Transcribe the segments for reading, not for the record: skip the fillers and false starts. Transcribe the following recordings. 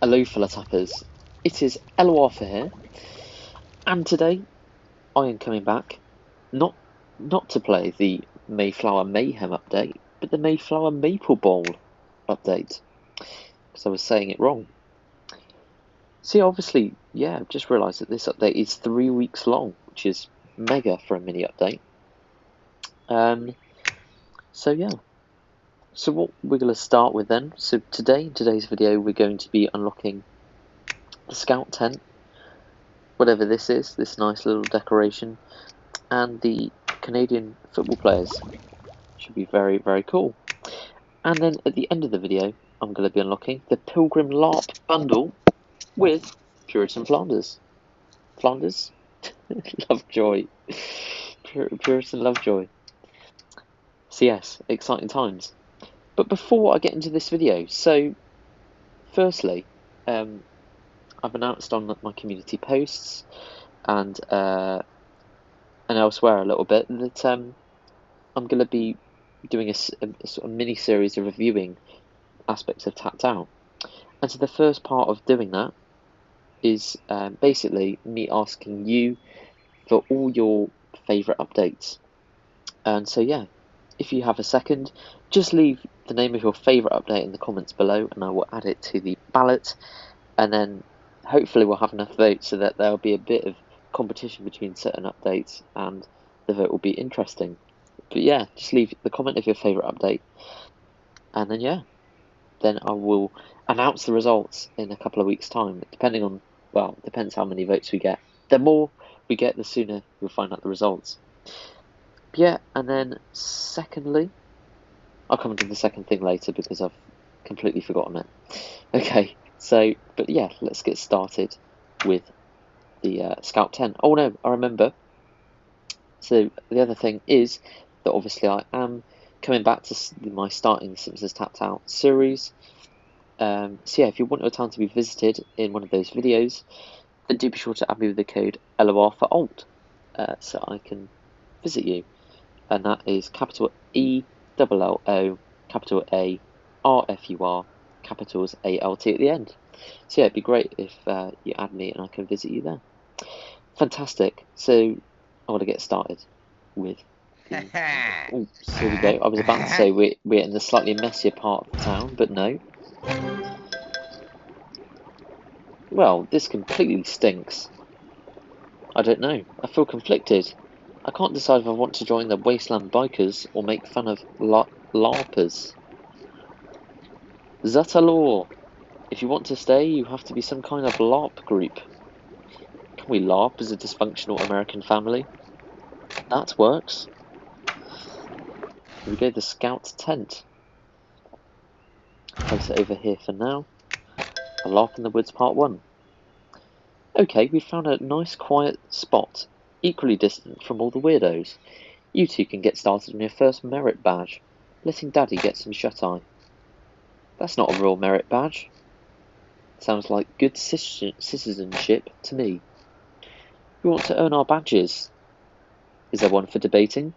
Hello, fellow tappers. It is ElloArfur here, and today I am coming back not to play the Mayflower Mayhem update, but the Mayflower Maple Bowl update, because I was saying it wrong. See, obviously, yeah, I've just realised that this update is 3 weeks long, which is mega for a mini update. So yeah. So what we're going to start with then, so today, in today's video, we're going to be unlocking the scout tent, whatever this is, this nice little decoration, and the Canadian football players. Should be very, very cool. And then at the end of the video, I'm going to be unlocking the Pilgrim LARP bundle with Puritan Flanders. Flanders? Lovejoy. Puritan Lovejoy. So yes, exciting times. But before I get into this video, so firstly, I've announced on my community posts and elsewhere a little bit that I'm going to be doing a sort of mini series of reviewing aspects of Tapped Out. And so the first part of doing that is basically me asking you for all your favourite updates. And so yeah, if you have a second, just leave the name of your favourite update in the comments below and I will add it to the ballot, and then hopefully we'll have enough votes so that there'll be a bit of competition between certain updates and the vote will be interesting. But yeah, just leave the comment of your favourite update, and then yeah, then I will announce the results in a couple of weeks' time, depending on, well, it depends how many votes we get. The more we get, the sooner you'll find out the results. But yeah, and then secondly, I'll come to the second thing later because I've completely forgotten it. Okay, so, but yeah, let's get started with the Scout tent. Oh no, I remember. So the other thing is that obviously I am coming back to my starting the Simpsons Tapped Out series. So yeah, if you want your town to be visited in one of those videos, then do be sure to add me with the code ElloArfurALT so I can visit you. And that is capital ELLO, capital ARFUR, capitals ALT at the end. So yeah, it'd be great if you add me and I can visit you there. Fantastic. So I want to get started with the... Oops, here we go. I was about to say we're in the slightly messier part of the town, but no. Well, this completely stinks. I don't know. I feel conflicted. I can't decide if I want to join the Wasteland Bikers or make fun of LARPers. Zatalaw. If you want to stay, you have to be some kind of LARP group. Can we LARP as a dysfunctional American family? That works. Here we go, the Scout tent. Place it over here for now. A LARP in the Woods Part 1. Okay, we found a nice quiet spot, equally distant from all the weirdos. You two can get started on your first merit badge, letting Daddy get some shut-eye. That's not a real merit badge. Sounds like good citizenship to me. We want to earn our badges. Is there one for debating?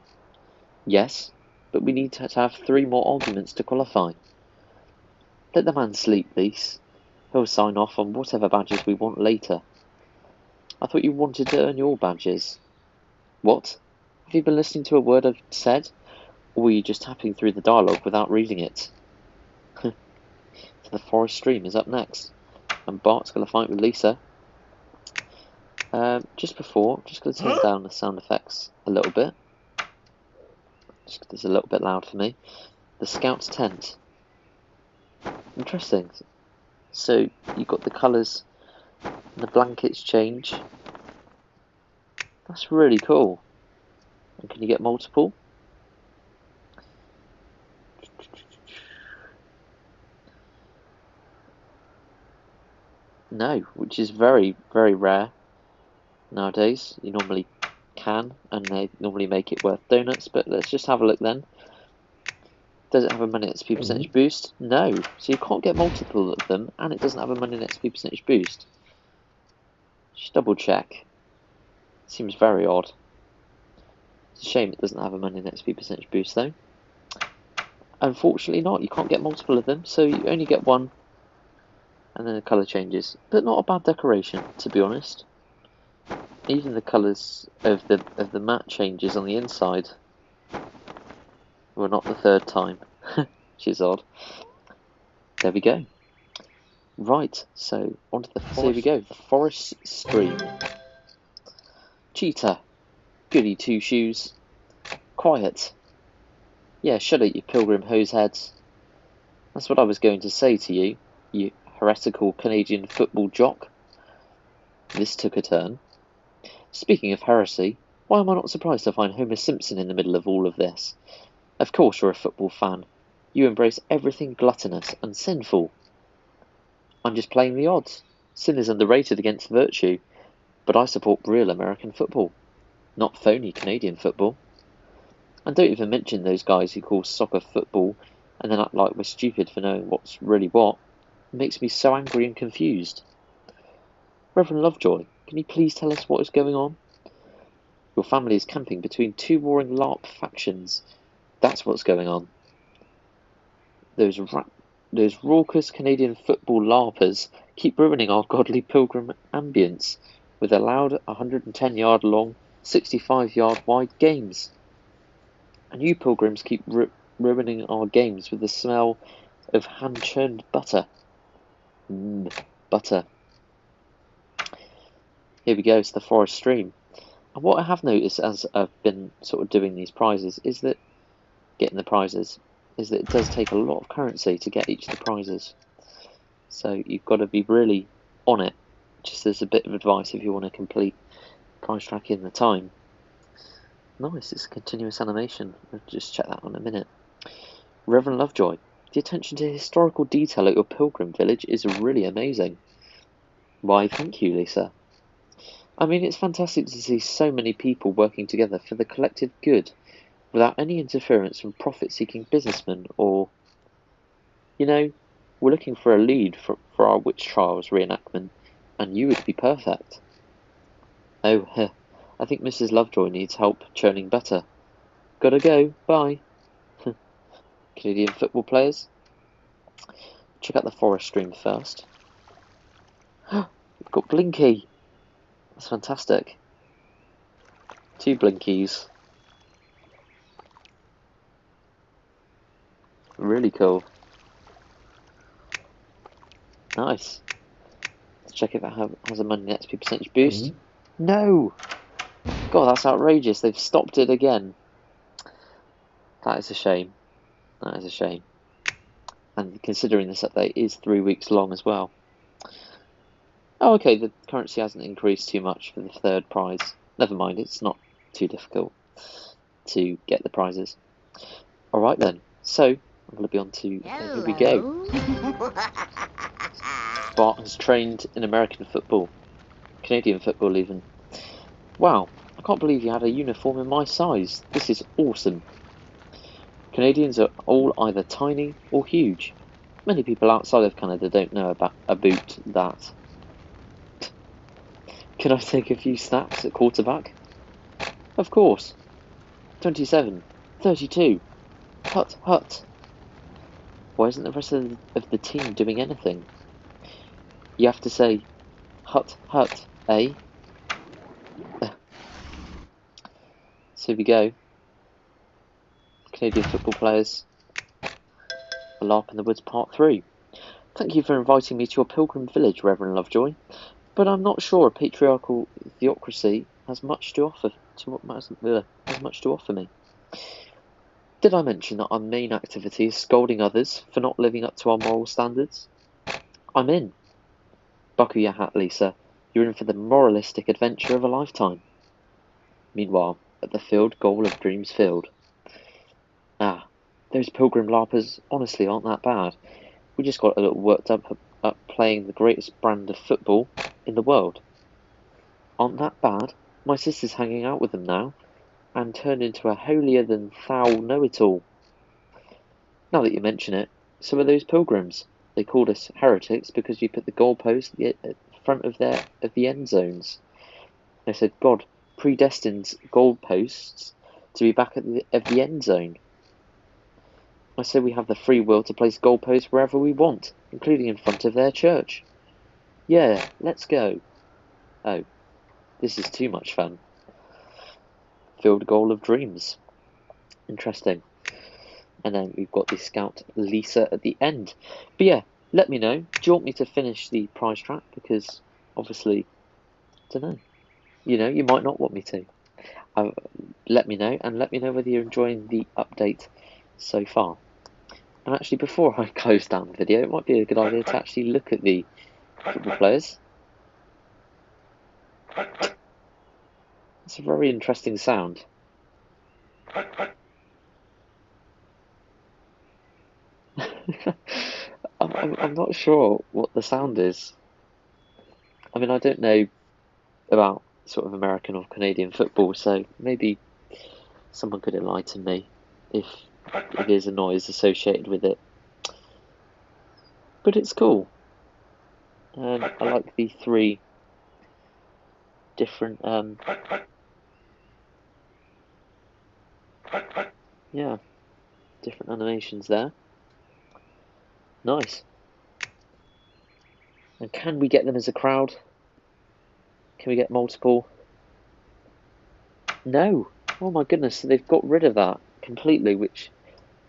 Yes, but we need to have 3 more arguments to qualify. Let the man sleep, Lise. He'll sign off on whatever badges we want later. I thought you wanted to earn your badges. What? Have you been listening to a word I've said? Or were you just tapping through the dialogue without reading it? The forest stream is up next, and Bart's going to fight with Lisa. Just going to turn down the sound effects a little bit. Just 'cause it's a little bit loud for me. The Scout's tent. Interesting. So you've got the colours and the blankets change. That's really cool. And can you get multiple? No, which is very, very rare nowadays. You normally can, and they normally make it worth donuts, but let's just have a look then. Does it have a money XP percentage boost? No, so you can't get multiple of them, and it doesn't have a money XP percentage boost. Just double check. Seems very odd. It's a shame it doesn't have a money XP percentage boost though. Unfortunately not, you can't get multiple of them, so you only get one and then the colour changes. But not a bad decoration, to be honest. Even the colours of the mat changes on the inside. Well, not the third time, which is odd. There we go. Right, so onto the forest. So here we go, the forest stream. Cheetah, goody two shoes. Quiet. Yeah, shut it, you pilgrim hose heads. That's what I was going to say to you, you heretical Canadian football jock. This took a turn. Speaking of heresy, why am I not surprised to find Homer Simpson in the middle of all of this? Of course you're a football fan. You embrace everything gluttonous and sinful. I'm just playing the odds. Sin is underrated against virtue, but I support real American football, not phony Canadian football. And don't even mention those guys who call soccer football and then act like we're stupid for knowing what's really what. It makes me so angry and confused. Reverend Lovejoy, can you please tell us what is going on? Your family is camping between two warring LARP factions. That's what's going on. Those raucous Canadian football LARPers keep ruining our godly pilgrim ambience with their loud 110-yard long, 65-yard wide games. And you pilgrims keep ruining our games with the smell of hand-churned butter. Butter. Here we go, it's the forest stream. And what I have noticed as I've been sort of doing these prizes is that, getting the prizes, is that it does take a lot of currency to get each of the prizes. So you've got to be really on it, just as a bit of advice if you want to complete prize track in the time. Nice, it's a continuous animation. I'll just check that on a minute. Reverend Lovejoy, the attention to historical detail at your pilgrim village is really amazing. Why, thank you, Lisa. I mean, it's fantastic to see so many people working together for the collective good, without any interference from profit-seeking businessmen or... You know, we're looking for a lead for our witch trials reenactment, and you would be perfect. Oh, I think Mrs. Lovejoy needs help churning butter. Gotta go, bye. Canadian football players. Check out the forest stream first. We've got Blinky. That's fantastic. 2 Blinkies. Really cool. Nice. Let's check if it has a money XP percentage boost. No! God, that's outrageous. They've stopped it again. That is a shame. That is a shame. And considering this update is 3 weeks long as well. Oh, okay, the currency hasn't increased too much for the third prize. Never mind, it's not too difficult to get the prizes. Alright then, so I'm going to be on to... here we go. Bart has trained in American football. Canadian football even. Wow, I can't believe you had a uniform in my size. This is awesome. Canadians are all either tiny or huge. Many people outside of Canada don't know about that. Can I take a few snaps at quarterback? Of course. 27, 32. Hut, hut. Why isn't the rest of the team doing anything? You have to say, hut, hut, eh? So here we go. Canadian football players. A LARP in the Woods Part 3. Thank you for inviting me to your pilgrim village, Reverend Lovejoy, but I'm not sure a patriarchal theocracy has much to offer me. Did I mention that our main activity is scolding others for not living up to our moral standards? I'm in. Buckle your hat, Lisa. You're in for the moralistic adventure of a lifetime. Meanwhile, at the field goal of Dreams Field. Ah, those pilgrim LARPers honestly aren't that bad. We just got a little worked up playing the greatest brand of football in the world. Aren't that bad? My sister's hanging out with them now, and turned into a holier-than-thou know-it-all. Now that you mention it, so are those pilgrims. They called us heretics because we put the goalpost at the front of the end zones. They said God predestines goalposts to be back at the end zone. I say we have the free will to place goalposts wherever we want, including in front of their church. Yeah, let's go. Oh, this is too much fun. Field goal of dreams. Interesting. And then we've got the Scout Lisa at the end. But yeah, let me know. Do you want me to finish the prize track? Because obviously, I don't know. You know, you might not want me to. Let me know, and let me know whether you're enjoying the update so far. And actually, before I close down the video, it might be a good idea to actually look at the football players. It's a very interesting sound. I'm not sure what the sound is. I mean, I don't know about sort of American or Canadian football, so maybe someone could enlighten me if there's a noise associated with it. But it's cool. And I like the 3 different, yeah, different animations there. Nice. And can we get them as a crowd? Can we get multiple? No. Oh my goodness, so they've got rid of that completely, which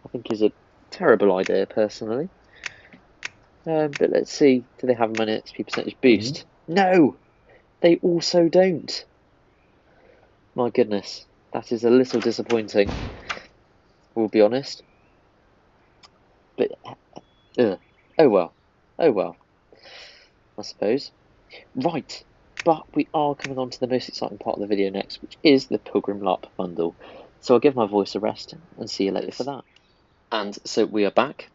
I think is a terrible idea, personally. But let's see, do they have an XP percentage boost? No! They also don't. My goodness, that is a little disappointing, we'll be honest. But, oh well, I suppose. Right, but we are coming on to the most exciting part of the video next, which is the Pilgrim LARP bundle. So I'll give my voice a rest and see you later for that. And so we are back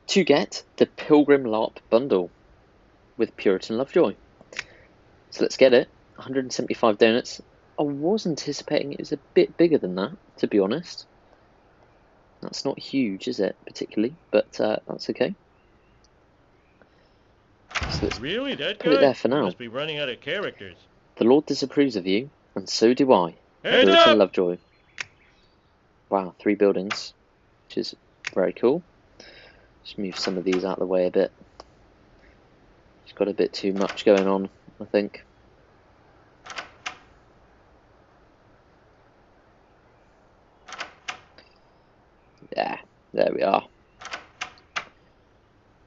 to get the Pilgrim LARP bundle with Puritan Lovejoy. So let's get it. 175 donuts. I was anticipating it was a bit bigger than that, to be honest. That's not huge, is it, particularly? But that's okay. So really? That put it there for now. You must be running out of characters. The Lord disapproves of you, and so do I. Head Puritan up! Lovejoy. Wow, 3 buildings, which is very cool. Just move some of these out of the way a bit. It's got a bit too much going on, I think. Yeah, there we are.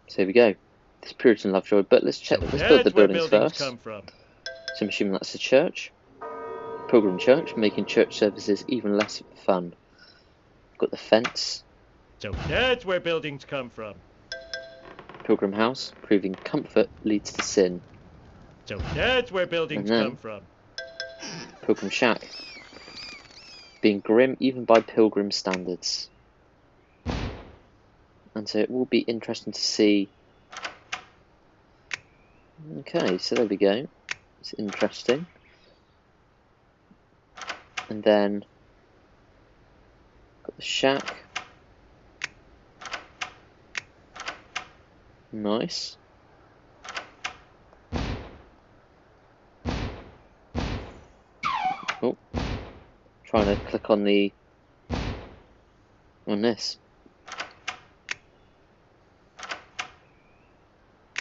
So here we go. This Puritan Lovejoy, but let's check. Let's build the buildings first. Come from. So I'm assuming that's a church. Pilgrim Church, making church services even less fun. Got the fence. So that's where buildings come from. Pilgrim House, proving comfort leads to sin. So that's where buildings come from. Pilgrim Shack, being grim even by Pilgrim standards. And so it will be interesting to see. Okay, so there we go. It's interesting. And then got the shack. Nice. Oh, trying to click on this.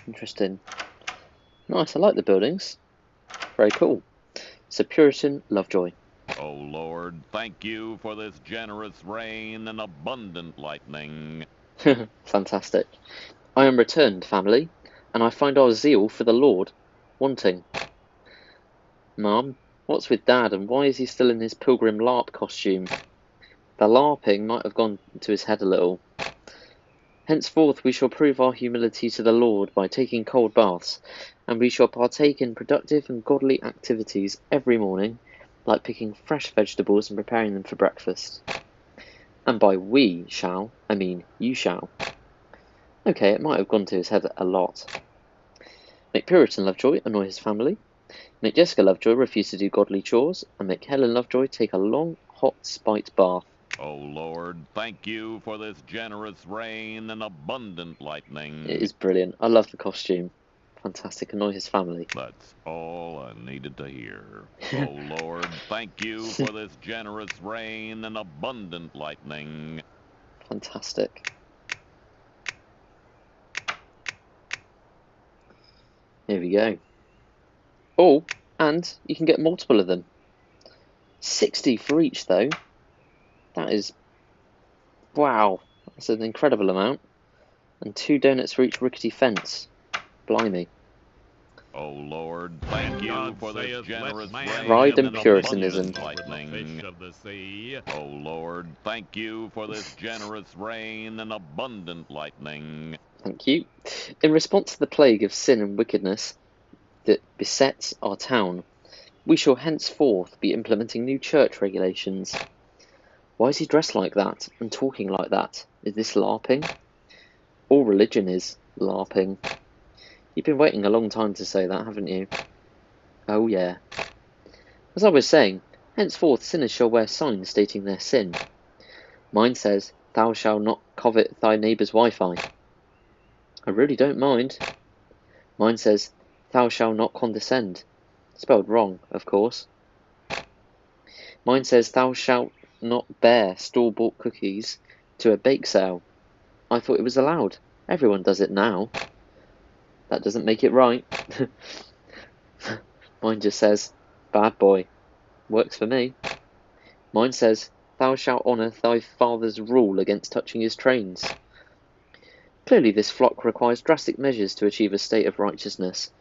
Interesting. Nice, I like the buildings. Very cool. So Puritan Lovejoy. Oh Lord, thank you for this generous rain and abundant lightning. Fantastic. I am returned, family, and I find our zeal for the Lord wanting. Mum, what's with Dad, and why is he still in his Pilgrim LARP costume? The LARPing might have gone to his head a little. Henceforth we shall prove our humility to the Lord by taking cold baths, and we shall partake in productive and godly activities every morning, like picking fresh vegetables and preparing them for breakfast. And by we shall, I mean you shall. Okay, it might have gone to his head a lot. Make Puritan Lovejoy annoy his family. Make Jessica Lovejoy refuse to do godly chores. And make Helen Lovejoy take a long, hot, spite bath. Oh Lord, thank you for this generous rain and abundant lightning. It is brilliant. I love the costume. Fantastic. Annoy his family. That's all I needed to hear. Oh Lord, thank you for this generous rain and abundant lightning. Fantastic. Here we go. Oh, and you can get multiple of them. 60 for each, though. That is... wow. That's an incredible amount. And 2 donuts for each rickety fence. Blimey. Oh Lord, thank you for this generous rain Pride and and Puritanism. abundant lightning. Oh Lord, thank you for this generous rain and abundant lightning. Thank you. In response to the plague of sin and wickedness that besets our town, we shall henceforth be implementing new church regulations. Why is he dressed like that and talking like that? Is this LARPing? All religion is LARPing. You've been waiting a long time to say that, haven't you? Oh yeah. As I was saying, henceforth sinners shall wear signs stating their sin. Mine says, "Thou shalt not covet thy neighbour's Wi-Fi." I really don't mind. Mine says, "Thou shalt not condescend." Spelled wrong, of course. Mine says, "Thou shalt not bear store-bought cookies to a bake sale." I thought it was allowed. Everyone does it now. That doesn't make it right. Mine just says, "Bad boy." Works for me. Mine says, "Thou shalt honour thy father's rule against touching his trains." Clearly this flock requires drastic measures to achieve a state of righteousness.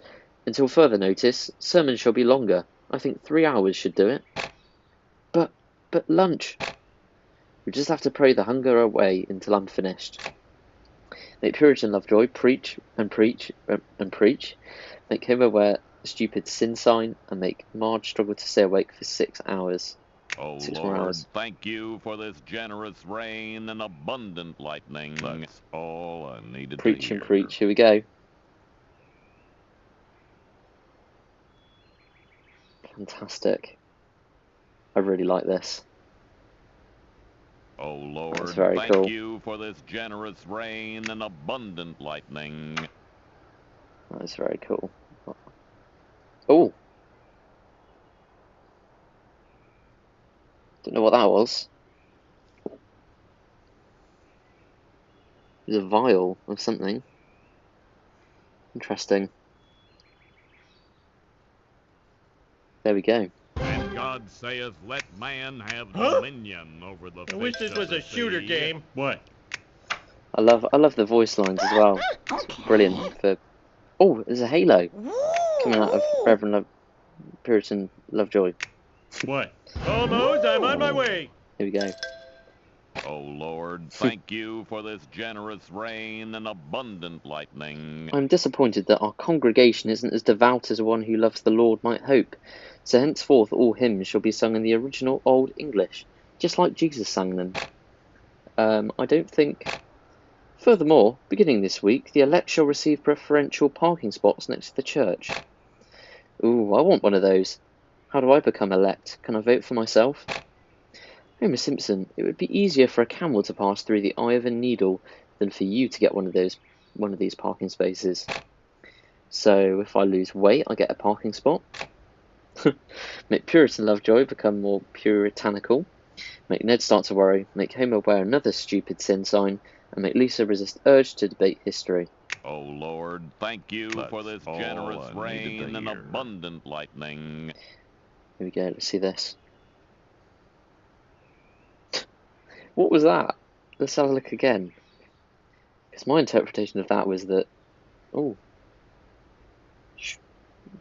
Until further notice, sermons shall be longer. I think 3 hours should do it. But lunch. We just have to pray the hunger away until I'm finished. Make Puritan Lovejoy preach and preach and preach. Make Homer wear a stupid sin sign, and make Marge struggle to stay awake for 6 hours. Oh 6 more Lord, hours. thank you for this generous rain and abundant lightning. That's all I needed Preach to hear. and preach. Here we go. Fantastic. I really like this. Oh Lord, That's very thank cool. you for this generous rain and abundant lightning. That is very cool. Oh. Don't know what that was. It was a vial of something. Interesting. There we go. And God saith, let man have dominion over the I wish fish this of was the a shooter sea. game. What? I love the voice lines as well. It's brilliant for... Oh, there's a halo coming out of Reverend Puritan Lovejoy. What? Almost, I'm on my way. Here we go. Oh Lord, thank you for this generous rain and abundant lightning. I'm disappointed that our congregation isn't as devout as one who loves the Lord might hope. So henceforth all hymns shall be sung in the original Old English, just like Jesus sang them. I don't think... Furthermore, beginning this week, the elect shall receive preferential parking spots next to the church. Ooh, I want one of those. How do I become elect? Can I vote for myself? Homer Simpson, it would be easier for a camel to pass through the eye of a needle than for you to get one of these parking spaces. So if I lose weight, I get a parking spot. Make Puritan Lovejoy become more puritanical. Make Ned start to worry. Make Homer wear another stupid sin sign. And make Lisa resist urge to debate history. Oh Lord, thank you for this all generous I needed to rain and hear. abundant lightning. Here we go, let's see this. What was that? Let's have a look again. Because my interpretation of that was that... Oh.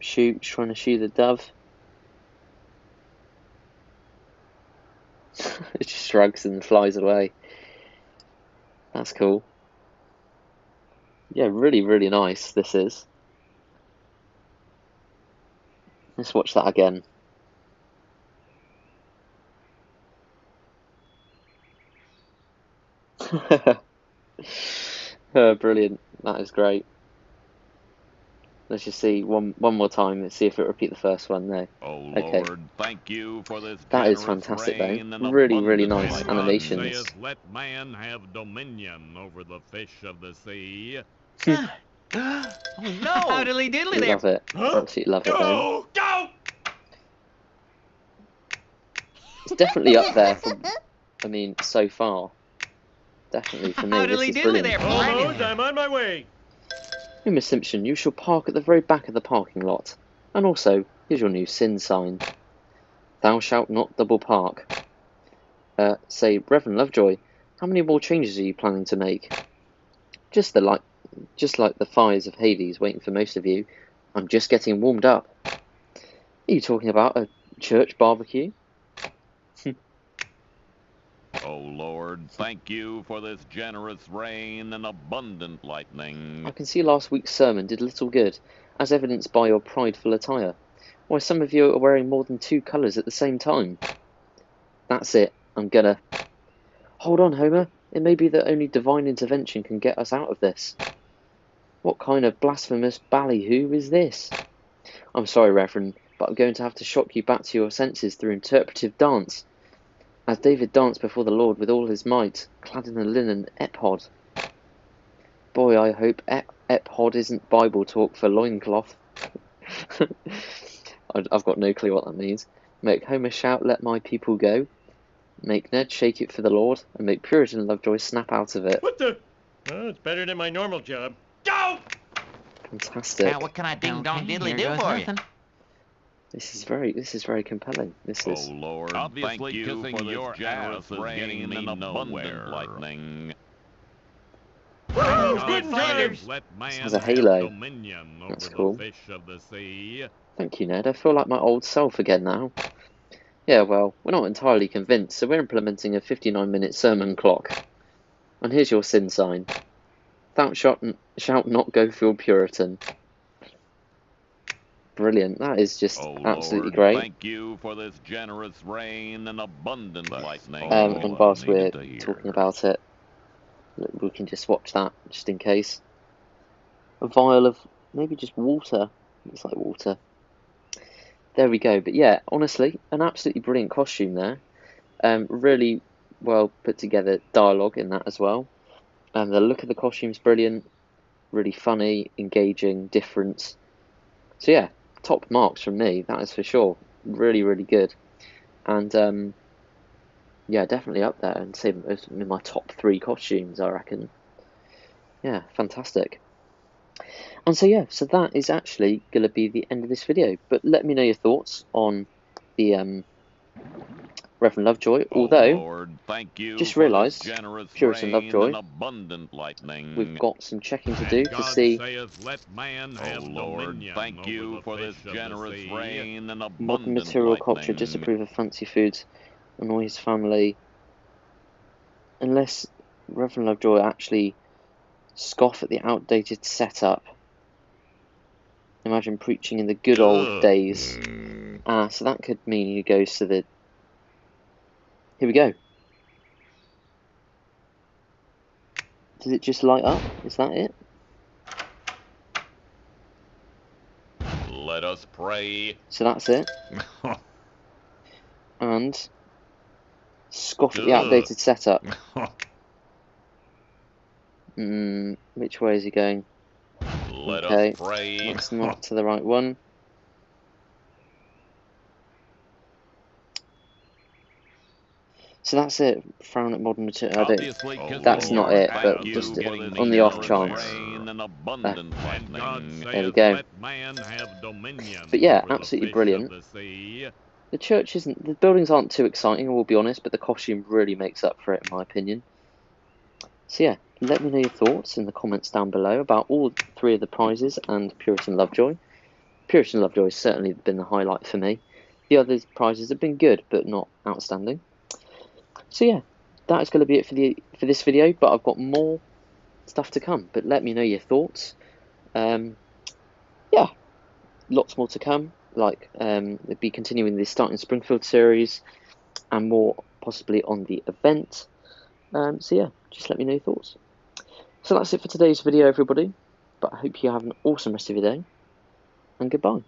Trying to shoot the dove. It just shrugs and flies away. That's cool. Yeah, really, really nice this is. Let's watch that again. Brilliant. That is great. Let's just see one more time. Let's see if it repeat the first one there. Oh Okay. Lord, thank you for this That is generous fantastic rain though. and Really, really abundant nice And lightning. God animations. saith, let man have dominion over the fish of the sea. Oh no! Howdly diddly there. Love it. Absolutely love it though. Go! It's definitely up there for, I mean, so far. Definitely for me, this Howdly is diddly brilliant. there, Almost, blimey. I'm on my way. Homer Simpson, you shall park at the very back of the parking lot. And also, here's your new sin sign. Thou shalt not double park. Say, Reverend Lovejoy, how many more changes are you planning to make? Just like the fires of Hades waiting for most of you, I'm just getting warmed up. Are you talking about a church barbecue? Oh Lord, thank you for this generous rain and abundant lightning. I can see last week's sermon did little good, as evidenced by your prideful attire. Why, some of you are wearing more than 2 colours at the same time. That's it, I'm gonna... Hold on, Homer. It may be that only divine intervention can get us out of this. What kind of blasphemous ballyhoo is this? I'm sorry, Reverend, but I'm going to have to shock you back to your senses through interpretive dance. As David danced before the Lord with all his might, clad in a linen ephod. Boy, I hope ephod isn't Bible talk for loincloth. I've got no clue what that means. Make Homer shout, let my people go. Make Ned shake it for the Lord, and make Puritan Lovejoy snap out of it. What the? Oh, it's better than my normal job. Go! Fantastic. Now, what can I ding-dong diddly do for you? This is very compelling. This is... Oh Lord, Obviously thank you kissing for your this generous ass is rain getting me and abundant nowhere. lightning. Oh, good times! Let man has a have halo. dominion That's over cool. the fish of the sea. Thank you, Ned. I feel like my old self again now. Yeah, well, we're not entirely convinced, so we're implementing a 59-minute sermon clock. And here's your sin sign. Thou shalt not go full Puritan. Brilliant. That is just Oh absolutely Lord, great. thank you for this generous rain and abundant lightning. And whilst we're talking about it, we can just watch that, just in case. A vial of maybe just water. Looks like water. There we go. But yeah, honestly, an absolutely brilliant costume there. Really well put together dialogue in that as well. And the look of the costume's brilliant. Really funny, engaging, different. So yeah, top marks from me, that is for sure. Really, really good. And yeah, definitely up there, and say in my top 3 costumes, I reckon. Yeah, fantastic. And so yeah, so that is actually going to be the end of this video. But let me know your thoughts on the Reverend Lovejoy. Although, Lord, thank you just for realised, this generous Puritan rain Lovejoy, and abundant lightning. we've got some checking to And do to God see saith, let man have Oh Lord, dominion thank over you the for this fish of the generous sea. rain and abundant modern material culture, lightning. disapprove of fancy foods, annoy his family. Unless Reverend Lovejoy actually scoff at the outdated setup. Imagine preaching in the good old days. So that could mean he goes to the... Here we go. Does it just light up? Is that it? Let us pray. So that's it. And scoff at the outdated setup. Which way is he going? Let Okay, us pray. that's not to the right one. So that's it. Frown at modern material. Obviously, That's not it, but thank just you for this on the off generous chance. rain and abundant And God lightning. There we saith, go. let man have dominion But yeah, over the absolutely fish brilliant. of the sea. The church isn't... The buildings aren't too exciting, I will be honest, but the costume really makes up for it, in my opinion. So yeah, let me know your thoughts in the comments down below about all 3 of the prizes and Puritan Lovejoy. Puritan Lovejoy has certainly been the highlight for me. The other prizes have been good, but not outstanding. So yeah, that is going to be it for this video, but I've got more stuff to come. But let me know your thoughts. Yeah, lots more to come. Like, they'll be continuing the Starting Springfield series, and more possibly on the event. So yeah, just let me know your thoughts. So that's it for today's video, everybody. But I hope you have an awesome rest of your day, and goodbye.